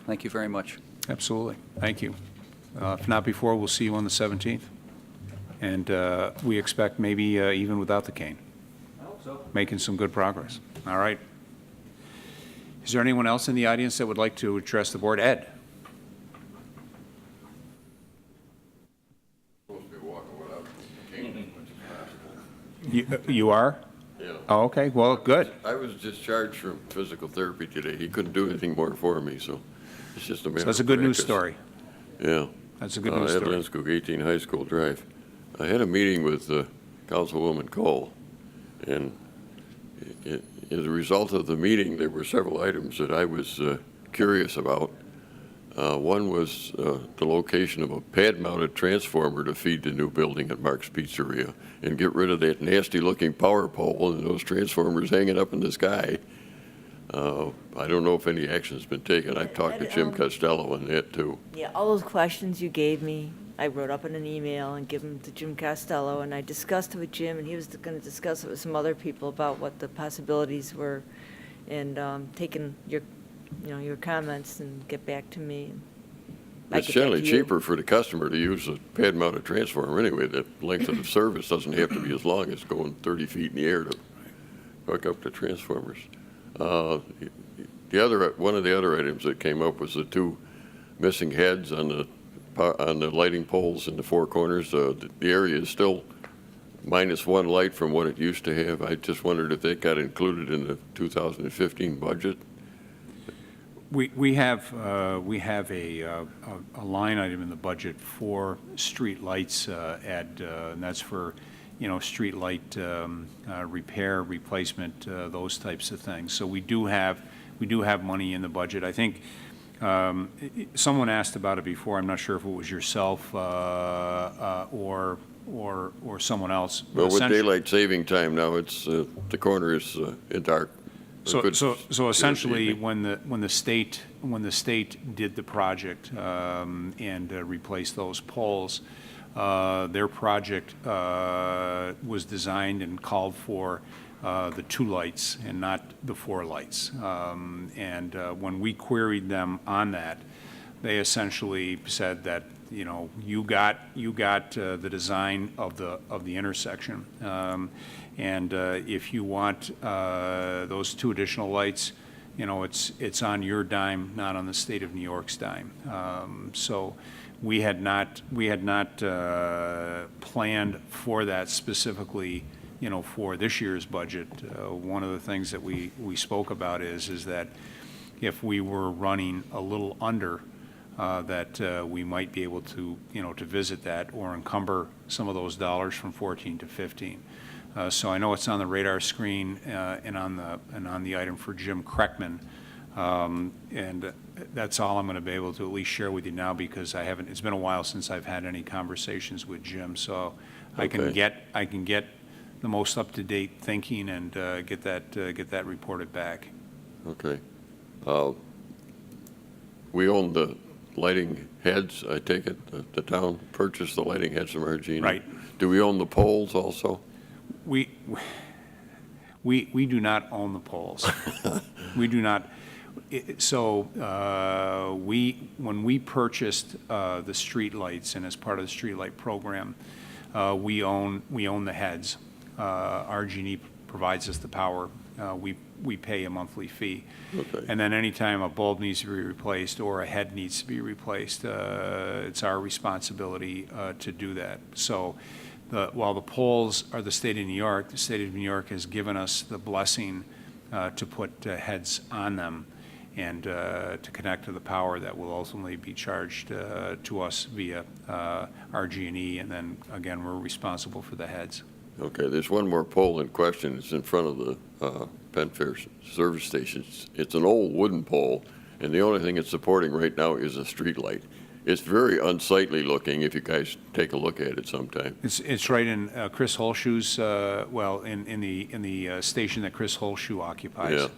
Thank you very much. Absolutely. Thank you. If not before, we'll see you on the 17th. And we expect maybe even without the cane. I hope so. Making some good progress. All right. Is there anyone else in the audience that would like to address the board? Ed? Supposed to be walking without a cane as much as possible. You are? Yeah. Oh, okay, well, good. I was discharged from physical therapy today. He couldn't do anything more for me, so it's just a matter of So that's a good news practice. story. Yeah. That's a good news Ed story. Linskog, 18 High School Drive. I had a meeting with Councilwoman Cole, and as a result of the meeting, there were several items that I was curious about. One was the location of a pad-mounted transformer to feed the new building at Mark's Pizzeria and get rid of that nasty-looking power pole and those transformers hanging up in the sky. I don't know if any action's been taken. I've talked to Jim Costello on that, too. Yeah, all those questions you gave me, I wrote up in an email and give them to Jim Costello, and I discussed it with Jim, and he was going to discuss it with some other people about what the possibilities were, and taking your comments and get back to me. I'd It's get back generally to you. cheaper for the customer to use a pad-mounted transformer anyway. The length of the service doesn't have to be as long as going 30 feet in the air to hook up the transformers. One of the other items that came up was the two missing heads on the lighting poles in the four corners. The area is still -1 light from what it used to have. I just wondered if that got included in the 2015 budget. We have a line item in the budget for street lights, Ed, and that's for, street light repair, replacement, those types of things. So we do have money in the budget. I think someone asked about it before. I'm not sure if it was yourself or someone else. But Well, with essentially- daylight saving time now, it's the corner is dark. So essentially, when the state did the project and replaced those poles, their project was designed and called for the 2 lights and not the 4 lights. And when we queried them on that, they essentially said that, you got the design of the intersection. And if you want those 2 additional lights, it's on your dime, not on the state of New York's dime. So we had not planned for that specifically, for this year's budget. One of the things that we spoke about is that if we were running a little under, that we might be able to, to visit that or encumber some of those dollars from 14 to 15. So I know it's on the radar screen and on the item for Jim Kreckman, and that's all I'm going to be able to at least share with you now because it's been a while since I've had any conversations with Jim. So I can get the most up-to-date thinking and get that reported back. Okay. We own the lighting heads, I take it, the town purchased the lighting heads from RG&E? Right. Do we own the poles also? We do not own the poles. We do not. When we purchased the street lights and as part of the street light program, we own the heads. RG&E provides us the power. We pay a monthly fee. Okay. And then anytime a bulb needs to be replaced or a head needs to be replaced, it's our responsibility to do that. So while the poles are the state of New York, the state of New York has given us the blessing to put heads on them and to connect to the power that will ultimately be charged to us via RG&E, and then again we're responsible for the heads. Okay, there's one more pole in question. It's in front of the Penfield service station. It's an old wooden pole, and the only thing it's supporting right now is a street light. It's very unsightly looking if you guys take a look at it sometime. It's right in Chris Holshue's, in the station that Chris Holshue occupies.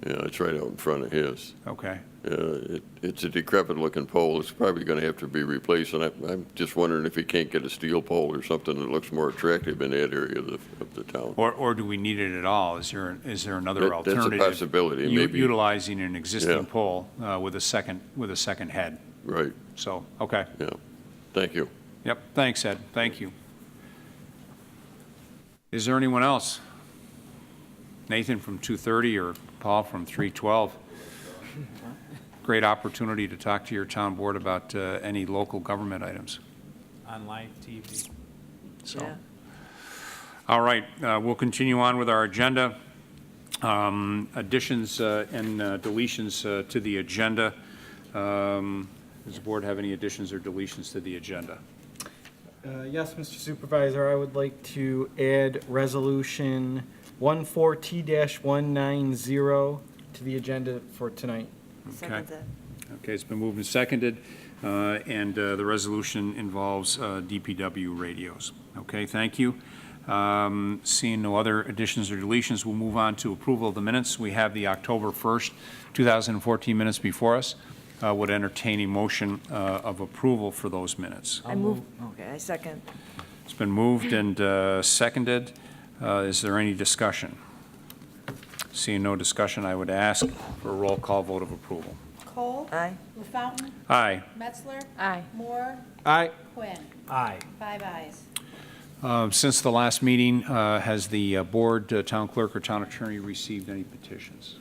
Yeah, it's right out in front of his. Okay. It's a decrepit-looking pole. It's probably going to have to be replaced, and I'm just wondering if he can't get a steel pole or something that looks more attractive in that area of the town. Or do we need it at all? Is there another That's a alternative? possibility, maybe. Utilizing an existing Yeah. pole with a second head. Right, So, okay. yeah. Thank you. Yep, thanks, Ed. Thank you. Is there anyone else? Nathan from 230 or Paul from 312. Great opportunity to talk to your town board about any local government items. On live TV. So, Yeah. all right, we'll continue on with our agenda. Additions and deletions to the agenda. Does the board have any additions or deletions to the agenda? Yes, Mr. Supervisor, I would like to add Resolution 14T-190 to the agenda for tonight. Second that. Okay, it's been moved and seconded, and the resolution involves DPW radios. Okay, thank you. Seeing no other additions or deletions, we'll move on to approval of the minutes. We have the October 1st, 2014 minutes before us. Would entertain a motion of approval for those minutes. I move, okay, I second. It's been moved and seconded. Is there any discussion? Seeing no discussion, I would ask for a roll call vote of approval. Cole. Aye. LaFountain. Aye. Metzler. Aye. Moore. Aye. Quinn. Aye. 5 ayes. Since the last meeting, has the board, town clerk, or town attorney received any petitions?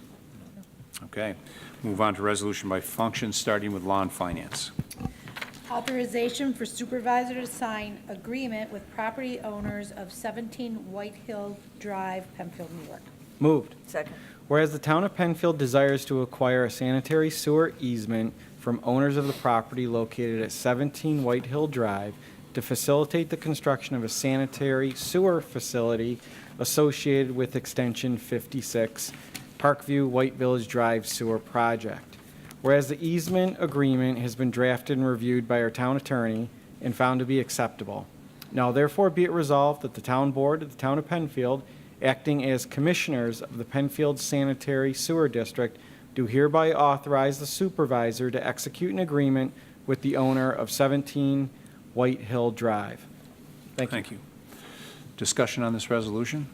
Okay. Move on to resolution by function, starting with law and finance. Authorization for supervisor to sign agreement with property owners of 17 White Hill Drive, Penfield, New York. Moved. Second. Whereas the town of Penfield desires to acquire a sanitary sewer easement from owners of the property located at 17 White Hill Drive to facilitate the construction of a sanitary sewer facility associated with Extension 56, Parkview White Village Drive Sewer Project. Whereas the easement agreement has been drafted and reviewed by our town attorney and found to be acceptable. Now therefore be it resolved that the town board of the town of Penfield, acting as commissioners of the Penfield Sanitary Sewer District, do hereby authorize the supervisor to execute an agreement with the owner of 17 White Hill Drive. Thank you. Thank you. Discussion on this resolution?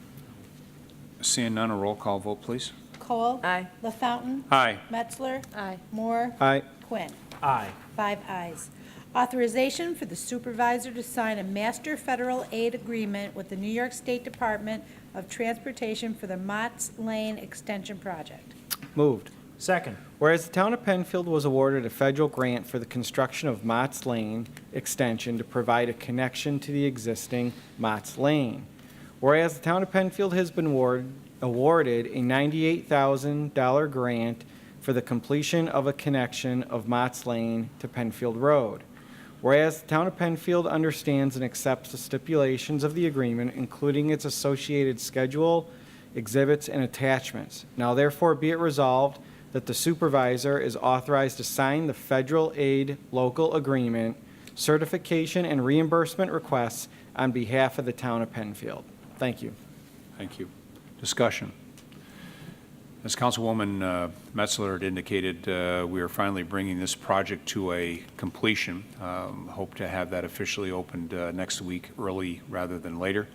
Seeing none, a roll call vote, please. Cole. Aye. LaFountain. Aye. Metzler. Aye. Moore. Aye. Quinn. Aye. 5 ayes. Authorization for the supervisor to sign a master federal aid agreement with the New York State Department of Transportation for the Mott's Lane Extension Project. Moved. Second. Whereas the town of Penfield was awarded a federal grant for the construction of Mott's Lane extension to provide a connection to the existing Mott's Lane. Whereas the town of Penfield has been awarded a $98,000 grant for the completion of a connection of Mott's Lane to Penfield Road. Whereas the town of Penfield understands and accepts the stipulations of the agreement, including its associated schedule, exhibits, and attachments. Now therefore be it resolved that the supervisor is authorized to sign the federal aid local agreement, certification, and reimbursement requests on behalf of the town of Penfield. Thank you. Thank you. Discussion. As Councilwoman Metzler had indicated, we are finally bringing this project to a completion. Hope to have that officially opened next week, early rather than later.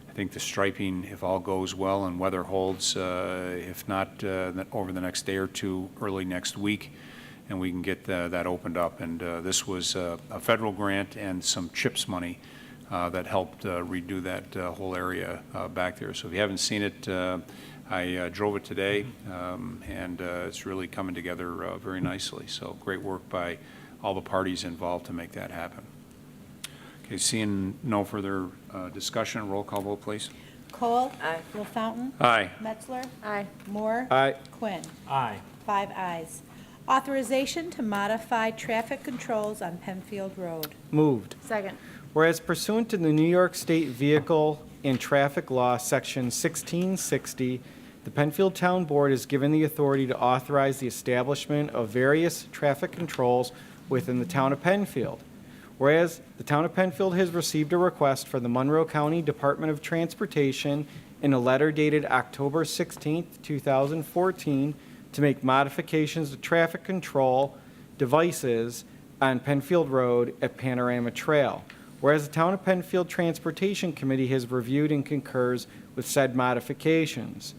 I think the striping, if all goes well and weather holds, if not over the next day or two, early next week, and we can get that opened up. And this was a federal grant and some CHIPS money that helped redo that whole area back there. So if you haven't seen it, I drove it today, and it's really coming together very nicely. So great work by all the parties involved to make that happen. Okay, seeing no further discussion, roll call vote, please. Cole. Aye. LaFountain. Aye. Metzler. Aye. Moore. Aye. Quinn. Aye. 5 ayes. Authorization to modify traffic controls on Penfield Road. Moved. Second. Whereas pursuant to the New York State Vehicle and Traffic Law, Section 1660, the Penfield Town Board is given the authority to authorize the establishment of various traffic controls within the town of Penfield. Whereas the town of Penfield has received a request from the Monroe County Department of Transportation in a letter dated October 16, 2014, to make modifications to traffic control devices on Penfield Road at Panorama Trail. Whereas the Town of Penfield Transportation Committee has reviewed and concurs with said modifications.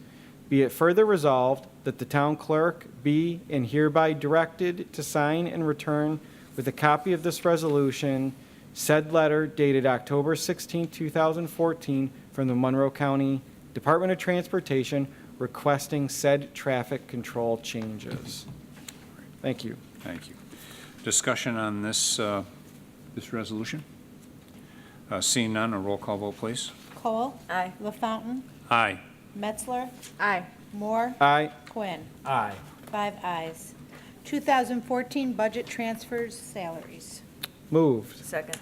Be it further resolved that the town clerk be and hereby directed to sign and return with a copy of this resolution, said letter dated October 16, 2014, from the Monroe County Department of Transportation, requesting said traffic control changes. Thank you. Thank you. Discussion on this, this resolution? Seeing none, a roll call vote, please. Cole. Aye. LaFountain. Aye. Metzler. Aye. Moore. Aye. Quinn. Aye. 5 ayes. 2014 budget transfers, salaries. Moved. Second.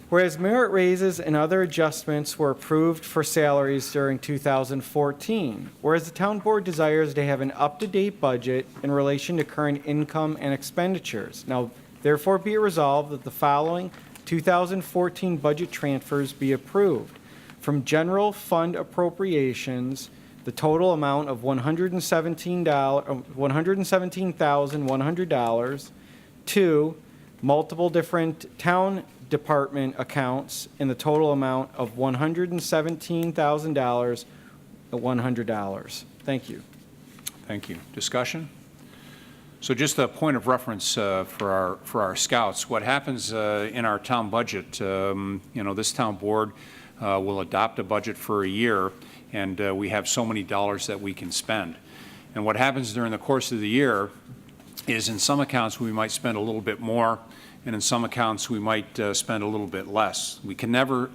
Whereas merit raises and other adjustments were approved for salaries during 2014, whereas the town board desires to have an up-to-date budget in relation to current income and expenditures. Now, therefore be it resolved that the following 2014 budget transfers be approved. From general fund appropriations, the total amount of $117,100 to multiple different town department accounts in the total amount of $117,000 at $100. Thank you. Thank you. Discussion? So just a point of reference for our scouts. What happens in our town budget, this town board will adopt a budget for a year, and we have so many dollars that we can spend. And what happens during the course of the year is in some accounts we might spend a little bit more, and in some accounts we might spend a little bit less. We can never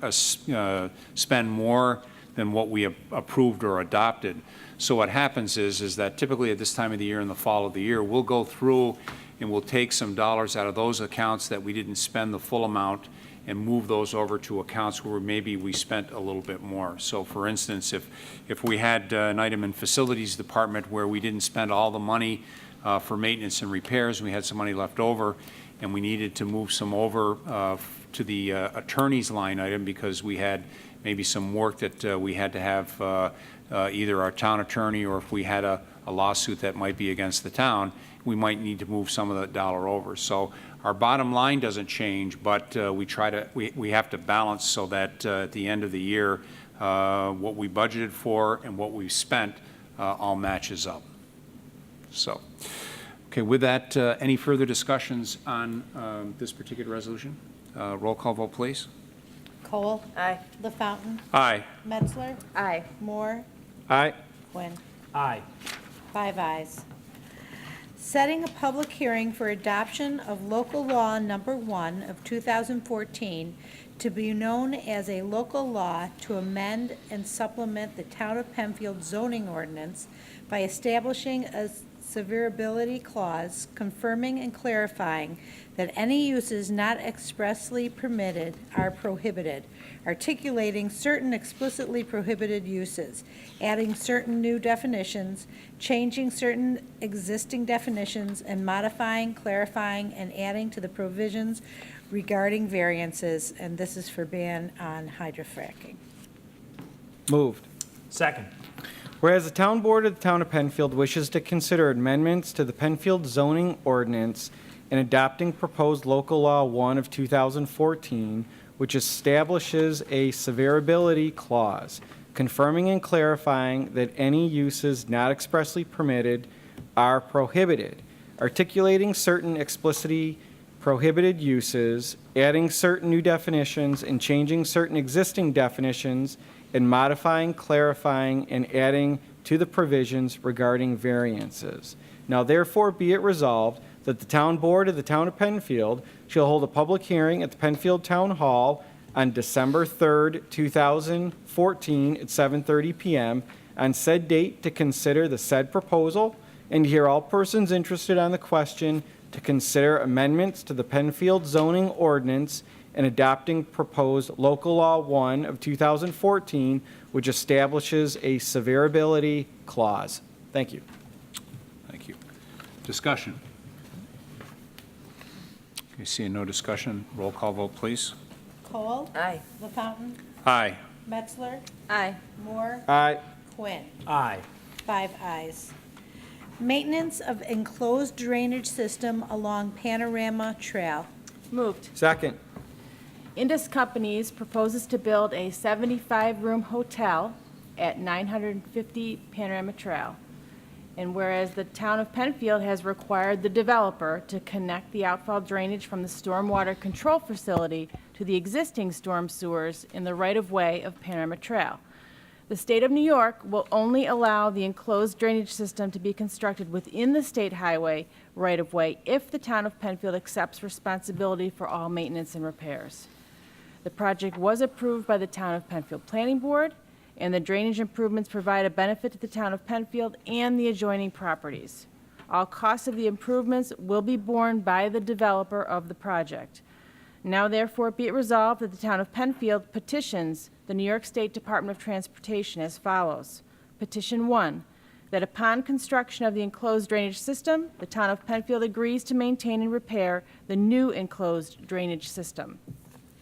spend more than what we have approved or adopted. So what happens is that typically at this time of the year, in the fall of the year, we'll go through and we'll take some dollars out of those accounts that we didn't spend the full amount and move those over to accounts where maybe we spent a little bit more. So for instance, if we had an item in facilities department where we didn't spend all the money for maintenance and repairs, we had some money left over, and we needed to move some over to the attorney's line item because we had maybe some work that we had to have either our town attorney, or if we had a lawsuit that might be against the town, we might need to move some of that dollar over. So our bottom line doesn't change, but we have to balance so that at the end of the year, what we budgeted for and what we've spent all matches up. So, okay, with that, any further discussions on this particular resolution? Roll call vote, please. Cole. Aye. LaFountain. Aye. Metzler. Aye. Moore. Aye. Quinn. Aye. 5 ayes. Setting a public hearing for adoption of local law number 1 of 2014 to be known as a local law to amend and supplement the Town of Penfield zoning ordinance by establishing a severability clause, confirming and clarifying that any uses not expressly permitted are prohibited, articulating certain explicitly prohibited uses, adding certain new definitions, changing certain existing definitions, and modifying, clarifying, and adding to the provisions regarding variances, and this is for ban on hydrofracking. Moved. Second. Whereas the town board of the town of Penfield wishes to consider amendments to the Penfield zoning ordinance and adopting proposed local law 1 of 2014, which establishes a severability clause, confirming and clarifying that any uses not expressly permitted are prohibited, articulating certain explicitly prohibited uses, adding certain new definitions, and changing certain existing definitions, and modifying, clarifying, and adding to the provisions regarding variances. Now therefore be it resolved that the town board of the town of Penfield shall hold a public hearing at the Penfield Town Hall on December 3rd, 2014 at 7:30 p.m. on said date to consider the said proposal and to hear all persons interested on the question, to consider amendments to the Penfield zoning ordinance and adopting proposed local law 1 of 2014, which establishes a severability clause. Thank you. Thank you. Discussion. Okay, seeing no discussion, roll call vote, please. Cole. Aye. LaFountain. Aye. Metzler. Aye. Moore. Aye. Quinn. Aye. 5 ayes. Maintenance of enclosed drainage system along Panorama Trail. Moved. Second. Indus Companies proposes to build a 75-room hotel at 950 Panorama Trail. And whereas the town of Penfield has required the developer to connect the outfall drainage from the stormwater control facility to the existing storm sewers in the right-of-way of Panorama Trail. The state of New York will only allow the enclosed drainage system to be constructed within the state highway right-of-way if the town of Penfield accepts responsibility for all maintenance and repairs. The project was approved by the town of Penfield Planning Board, and the drainage improvements provide a benefit to the town of Penfield and the adjoining properties. All costs of the improvements will be borne by the developer of the project. Now therefore be it resolved that the town of Penfield petitions the New York State Department of Transportation as follows. Petition 1, that upon construction of the enclosed drainage system, the town of Penfield agrees to maintain and repair the new enclosed drainage system.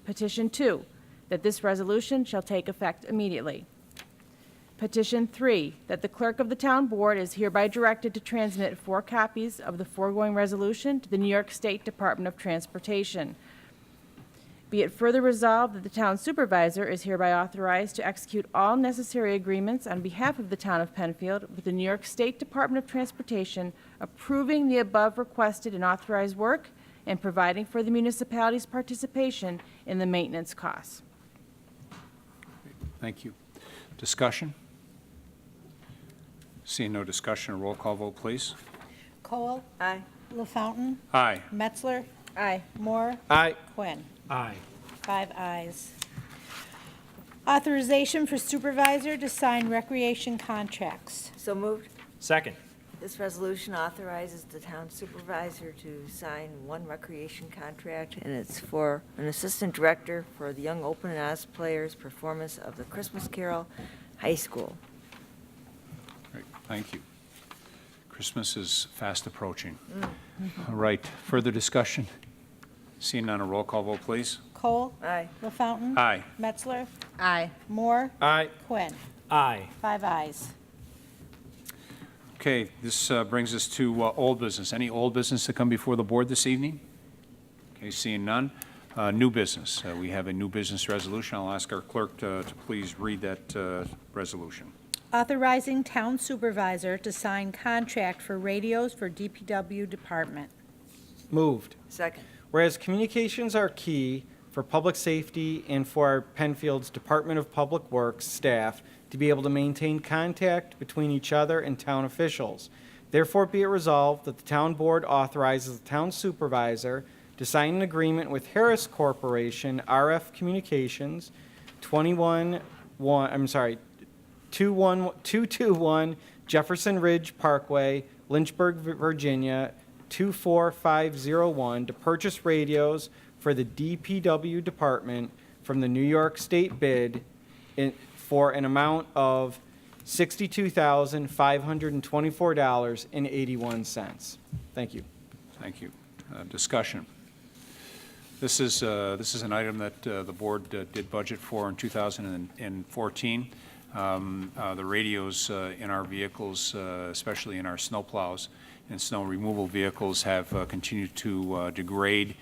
Petition 2, that this resolution shall take effect immediately. Petition 3, that the clerk of the town board is hereby directed to transmit 4 copies of the foregoing resolution to the New York State Department of Transportation. Be it further resolved that the town supervisor is hereby authorized to execute all necessary agreements on behalf of the town of Penfield with the New York State Department of Transportation, approving the above requested and authorized work and providing for the municipality's participation in the maintenance costs. Thank you. Discussion? Seeing no discussion, a roll call vote, please. Cole. Aye. LaFountain. Aye. Metzler. Aye. Moore. Aye. Quinn. Aye. 5 ayes. Authorization for supervisor to sign recreation contracts. So moved. Second. This resolution authorizes the town supervisor to sign 1 recreation contract, and it's for an assistant director for the Young Open and Honest Players performance of the Christmas Carol High School. Great, thank you. Christmas is fast approaching. All right, further discussion? Seeing none, a roll call vote, please. Cole. Aye. LaFountain. Aye. Metzler. Aye. Moore. Aye. Quinn. Aye. 5 ayes. Okay, this brings us to old business. Any old business to come before the board this evening? Okay, seeing none. New business. We have a new business resolution. I'll ask our clerk to please read that resolution. Authorizing town supervisor to sign contract for radios for DPW department. Moved. Second. Whereas communications are key for public safety and for our Penfield's Department of Public Works staff to be able to maintain contact between each other and town officials. Therefore, be it resolved that the town board authorizes the town supervisor to sign an agreement with Harris Corporation RF Communications, 221 Jefferson Ridge Parkway, Lynchburg, Virginia, 24501, to purchase radios for the DPW department from the New York State bid for an amount of $62,524.81. Thank you. Thank you. Discussion. This is an item that the board did budget for in 2014. The radios in our vehicles, especially in our snowplows and snow removal vehicles, have continued to degrade,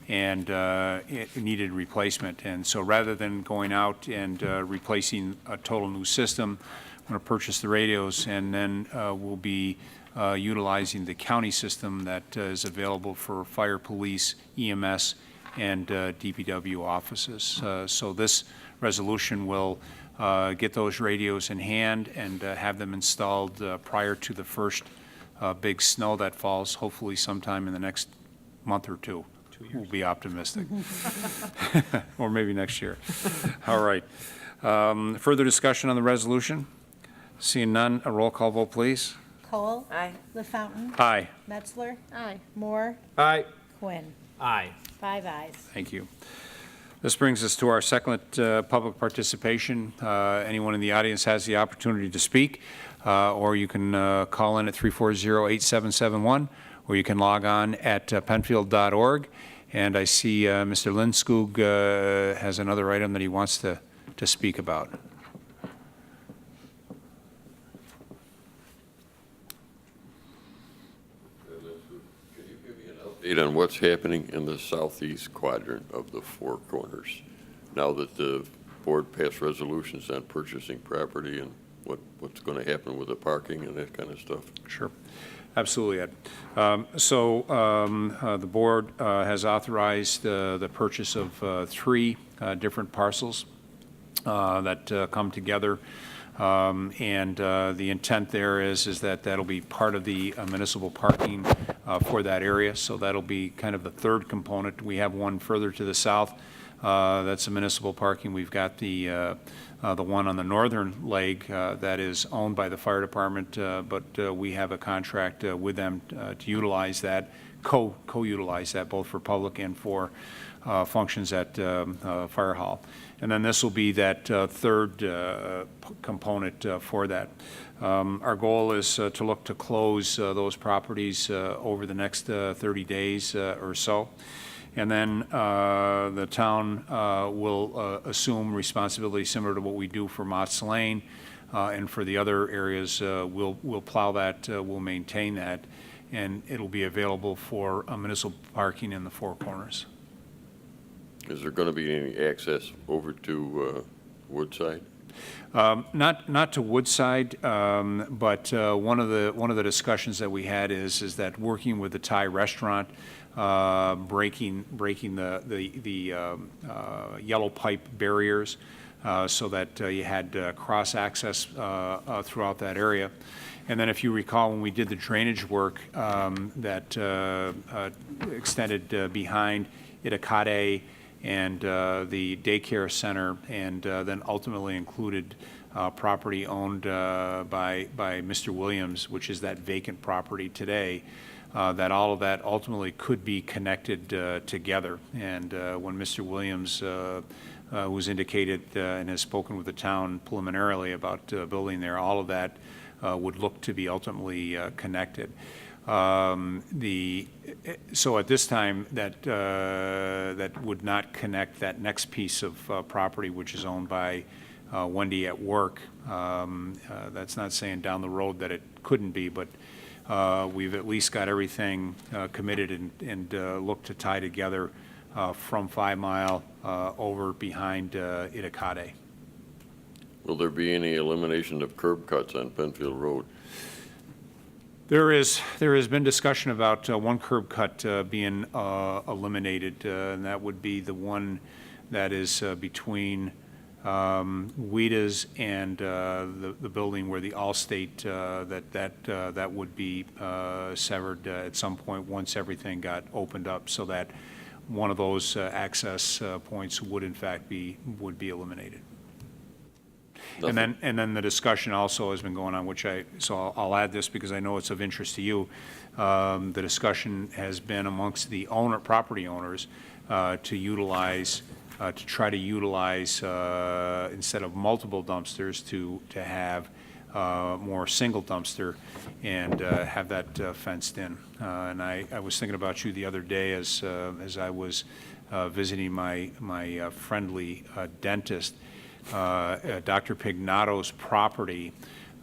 and it needed replacement. And so rather than going out and replacing a total new system, I'm going to purchase the radios, and then we'll be utilizing the county system that is available for fire, police, EMS, and DPW offices. So this resolution will get those radios in hand and have them installed prior to the first big snow that falls, hopefully sometime in the next month or two. We'll be optimistic. Or maybe next year. All right. Further discussion on the resolution? Seeing none, a roll call vote, please. Cole. Aye. LaFountain. Aye. Metzler. Aye. Moore. Aye. Quinn. Aye. 5 ayes. Thank you. This brings us to our second public participation. Anyone in the audience has the opportunity to speak, or you can call in at 340-8771, or you can log on at penfield.org. And I see Mr. Lindskog has another item that he wants to speak about. On what's happening in the southeast quadrant of the Four Corners, now that the board passed resolutions on purchasing property, and what's going to happen with the parking and that kind of stuff? Sure. Absolutely, Ed. The board has authorized the purchase of 3 different parcels that come together And the intent there is that that'll be part of the municipal parking for that area. So that'll be kind of the third component. We have one further to the south. That's the municipal parking. We've got the one on the northern leg that is owned by the fire department, but we have a contract with them to utilize that, co-utilize that both for public and for functions at Fire Hall. And then this will be that third component for that. Our goal is to look to close those properties over the next 30 days or so. And then the town will assume responsibility similar to what we do for Mott's Lane. And for the other areas, we'll plow that, we'll maintain that, and it'll be available for municipal parking in the four corners. Is there going to be any access over to Woodside? Not to Woodside, but one of the discussions that we had is that working with the Thai restaurant, breaking the yellow pipe barriers so that you had cross access throughout that area. And then if you recall, when we did the drainage work that extended behind Itakade and the daycare center, and then ultimately included property owned by Mr. Williams, which is that vacant property today, that all of that ultimately could be connected together. And when Mr. Williams was indicated and has spoken with the town preliminarily about building there, all of that would look to be ultimately connected. So at this time, that would not connect that next piece of property, which is owned by Wendy at Work. That's not saying down the road that it couldn't be, but we've at least got everything committed and look to tie together from 5 Mile over behind Itakade. Will there be any elimination of curb cuts on Penfield Road? There has been discussion about one curb cut being eliminated, and that would be the one that is between Wheatas and the building where the Allstate, that would be severed at some point once everything got opened up, so that one of those access points would in fact be eliminated. And then the discussion also has been going on, so I'll add this because I know it's of interest to you. The discussion has been amongst the property owners to try to utilize instead of multiple dumpsters to have more single dumpster and have that fenced in. And I was thinking about you the other day as I was visiting my friendly dentist. Dr. Pignato's property,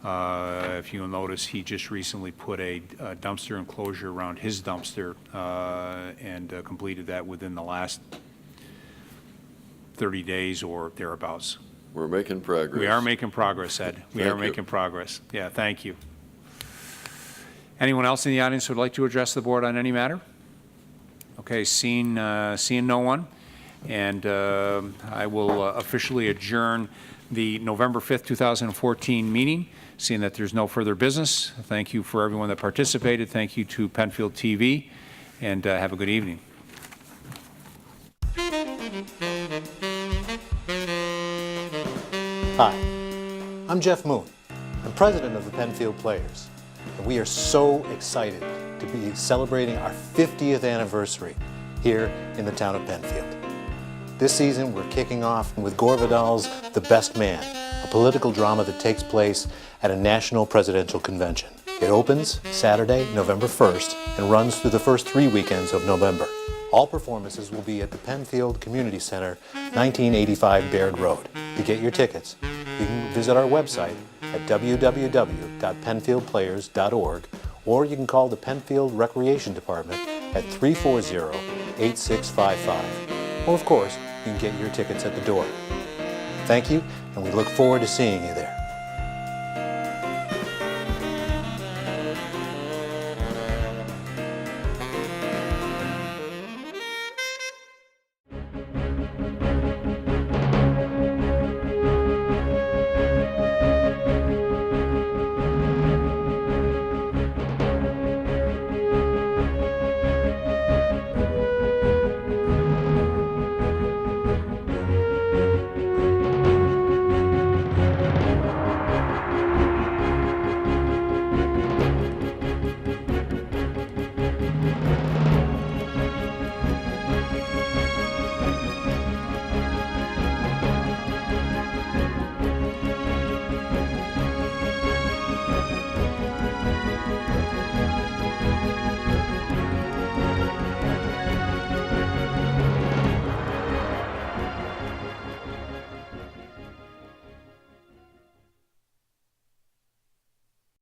if you'll notice, he just recently put a dumpster enclosure around his dumpster and completed that within the last 30 days or thereabouts. We're making progress. We are making progress, Ed. We are making progress. Yeah, thank you. Anyone else in the audience who would like to address the board on any matter? Okay, seeing no one. And I will officially adjourn the November 5th, 2014 meeting, seeing that there's no further business. Thank you for everyone that participated. Thank you to Penfield TV, and have a good evening. Hi, I'm Jeff Moon. I'm president of the Penfield Players, and we are so excited to be celebrating our 50th anniversary here in the town of Penfield. This season, we're kicking off with Gore Vidal's The Best Man, a political drama that takes place at a national presidential convention. It opens Saturday, November 1st, and runs through the first 3 weekends of November. All performances will be at the Penfield Community Center, 1985 Baird Road. To get your tickets, you can visit our website at www.penfieldplayers.org, or you can call the Penfield Recreation Department at 340-8655. Or, of course, you can get your tickets at the door. Thank you, and we look forward to seeing you there.